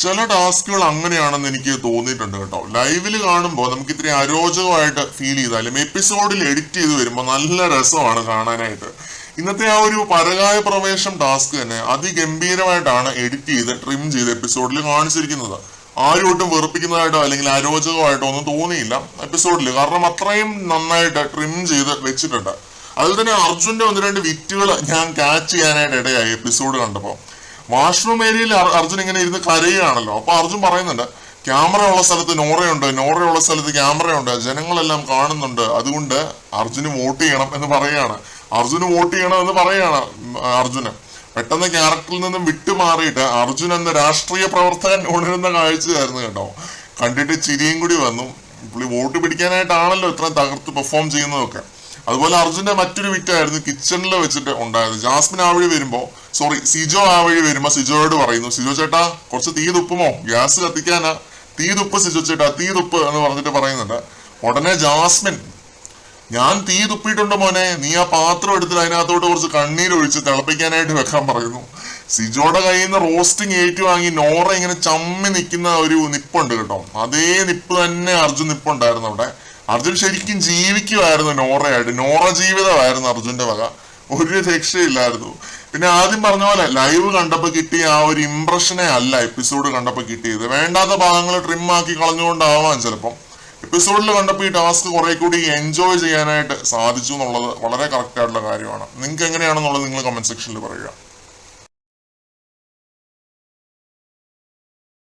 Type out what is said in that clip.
ചില ടാസ്കുകൾ അങ്ങനെയാണെന്ന് എനിക്ക് തോന്നിയിട്ടുണ്ട് കേട്ടോ. ലൈവില് കാണുമ്പോൾ നമുക്ക് ഇത്രയും അരോചകമായിട്ട് ഫീൽ ചെയ്താലും എപ്പിസോഡിൽ എഡിറ്റ് ചെയ്ത് വരുമ്പോൾ നല്ല രസമാണ് കാണാനായിട്ട്. ഇന്നത്തെ ആ ഒരു പരകായ പ്രവേശം ടാസ്ക് തന്നെ അതിഗംഭീരമായിട്ടാണ് എഡിറ്റ് ചെയ്ത് ട്രിം ചെയ്ത് എപ്പിസോഡിൽ കാണിച്ചിരിക്കുന്നത്. ആരും ഒട്ടും വെറുപ്പിക്കുന്നതായിട്ടോ അല്ലെങ്കിൽ അരോചകമായിട്ടോ ഒന്നും തോന്നിയില്ല എപ്പിസോഡിൽ, കാരണം അത്രയും നന്നായിട്ട് ട്രിം ചെയ്ത് വെച്ചിട്ടുണ്ട്. അതിൽ തന്നെ അർജുന്റെ ഒന്ന് രണ്ട് വിറ്റുകൾ ഞാൻ ക്യാച്ച് ചെയ്യാനായിട്ട് ഇടയായി എപ്പിസോഡ് കണ്ടപ്പോൾ. വാഷ്റൂം ഏരിയയിൽ അർജുൻ ഇങ്ങനെ ഇരുന്ന് കരയുകയാണല്ലോ. അപ്പൊ അർജുൻ പറയുന്നുണ്ട്, ക്യാമറ ഉള്ള സ്ഥലത്ത് നോറയുണ്ട്, നോറയുള്ള സ്ഥലത്ത് ക്യാമറയുണ്ട്, ജനങ്ങളെല്ലാം കാണുന്നുണ്ട്, അതുകൊണ്ട് അർജുന് വോട്ട് ചെയ്യണം എന്ന് പറയാണ്. അർജുന് വോട്ട് ചെയ്യണം എന്ന് പറയാണ് അർജുന്. പെട്ടെന്ന് ക്യാരക്ടറിൽ നിന്നും വിട്ടുമാറിയിട്ട് അർജുൻ എന്ന രാഷ്ട്രീയ പ്രവർത്തകൻ ഉണരുന്ന കാഴ്ചയായിരുന്നു കേട്ടോ. കണ്ടിട്ട് ചിരിയും കൂടി വന്നു. പുള്ളി വോട്ട് പിടിക്കാനായിട്ടാണല്ലോ ഇത്രയും തകർത്ത് പെർഫോം ചെയ്യുന്നതൊക്കെ. അതുപോലെ അർജുന്റെ മറ്റൊരു വിറ്റായിരുന്നു കിച്ചണിൽ വെച്ചിട്ട് ഉണ്ടായത്. ജാസ്മിൻ ആ വഴി വരുമ്പോ സിജോ ആ വഴി വരുമ്പോ സിജോയോട് പറയുന്നു, സിജോ ചേട്ടാ കുറച്ച് തീ തുപ്പുമോ, ഗ്യാസ് കത്തിക്കാനാ, തീ തുപ്പ് സിജോ ചേട്ടാ, തീ തുപ്പ് എന്ന് പറഞ്ഞിട്ട് പറയുന്നുണ്ട്. ഉടനെ ജാസ്മിൻ, ഞാൻ തീ തുപ്പിയിട്ടുണ്ട് മോനെ, നീ ആ പാത്രം എടുത്തിട്ട് അതിനകത്തോട്ട് കുറച്ച് കണ്ണീരൊഴിച്ച് തിളപ്പിക്കാനായിട്ട് വെക്കാൻ പറയുന്നു. സിജോയുടെ കയ്യിൽ നിന്ന് റോസ്റ്റിംഗ് ഏറ്റുവാങ്ങി നോറ ഇങ്ങനെ ചമ്മി നിൽക്കുന്ന ഒരു നിപ്പുണ്ട് കേട്ടോ. അതേ നിപ്പ് തന്നെ അർജുൻ നിപ്പുണ്ടായിരുന്നു അവിടെ. അർജുൻ ശരിക്കും ജീവിക്കുമായിരുന്നു നോറയായിട്ട്. നോറ ജീവിതമായിരുന്നു അർജുന്റെ വക, ഒരു രക്ഷയില്ലായിരുന്നു. പിന്നെ ആദ്യം പറഞ്ഞ പോലെ ലൈവ് കണ്ടപ്പോൾ കിട്ടിയ ആ ഒരു ഇംപ്രഷനെ അല്ല എപ്പിസോഡ് കണ്ടപ്പോൾ കിട്ടിയത്. വേണ്ടാത്ത ഭാഗങ്ങൾ ട്രിം ആക്കി കളഞ്ഞുകൊണ്ടാവാം ചിലപ്പം. എപ്പിസോഡിൽ കണ്ടപ്പോൾ ഈ ടാസ്ക് കുറെ കൂടി എൻജോയ് ചെയ്യാനായിട്ട് സാധിച്ചു എന്നുള്ളത് വളരെ കറക്റ്റ് ആയിട്ടുള്ള കാര്യമാണ്. നിങ്ങൾക്ക് എങ്ങനെയാണെന്നുള്ളത് നിങ്ങൾ കമന്റ് സെക്ഷനിൽ പറയുക.